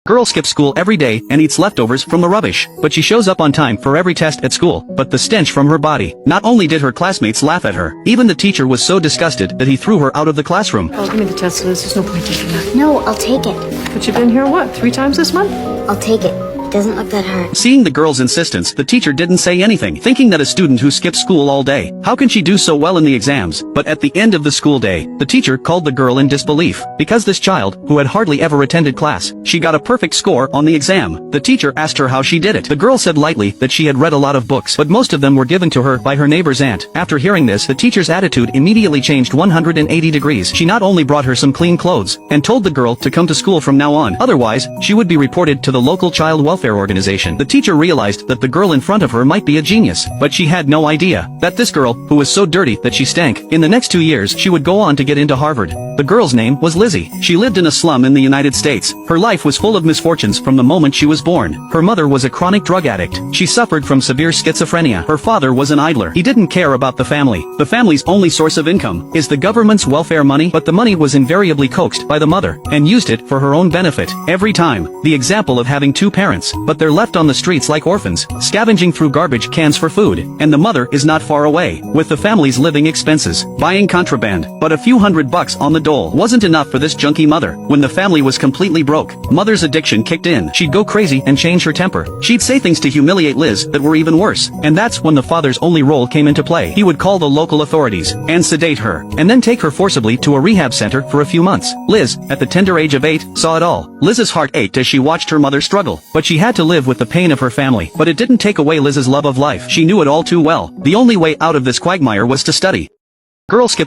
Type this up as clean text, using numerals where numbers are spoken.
Girl skips school every day and eats leftovers from the rubbish, but she shows up on time for every test at school. But the stench from her body. Not only did her classmates laugh at her, even the teacher was so disgusted that he threw her out of the classroom. Oh, give me the test, Liz. There's no point taking that. No, I'll take it. But you've been here, what, 3 times this month? I'll take it. Doesn't look that hard. Seeing the girl's insistence, the teacher didn't say anything, thinking that a student who skips school all day, how can she do so well in the exams? But at the end of the school day, the teacher called the girl in disbelief, because this child, who had hardly ever attended class, she got a perfect score on the exam. The teacher asked her how she did it. The girl said lightly that she had read a lot of books, but most of them were given to her by her neighbor's aunt. After hearing this, the teacher's attitude immediately changed 180 degrees. She not only brought her some clean clothes, and told the girl to come to school from now on, otherwise, she would be reported to the local child welfare organization. The teacher realized that the girl in front of her might be a genius, but she had no idea that this girl, who was so dirty that she stank, in the next 2 years she would go on to get into Harvard. The girl's name was Lizzie. She lived in a slum in the United States. Her life was full of misfortunes from the moment she was born. Her mother was a chronic drug addict. She suffered from severe schizophrenia. Her father was an idler. He didn't care about the family. The family's only source of income is the government's welfare money, but the money was invariably coaxed by the mother, and used it for her own benefit. Every time, the example of having 2 parents, but they're left on the streets like orphans, scavenging through garbage cans for food, and the mother is not far away, with the family's living expenses, buying contraband, but a few $100 on the dole wasn't enough for this junkie mother. When the family was completely broke, mother's addiction kicked in. She'd go crazy and change her temper. She'd say things to humiliate Liz that were even worse, and that's when the father's only role came into play. He would call the local authorities, and sedate her, and then take her forcibly to a rehab center for a few months. Liz, at the tender age of 8, saw it all. Liz's heart ached as she watched her mother struggle, but she had to live with the pain of her family. But it didn't take away Liz's love of life. She knew it all too well. The only way out of this quagmire was to study. Girl skip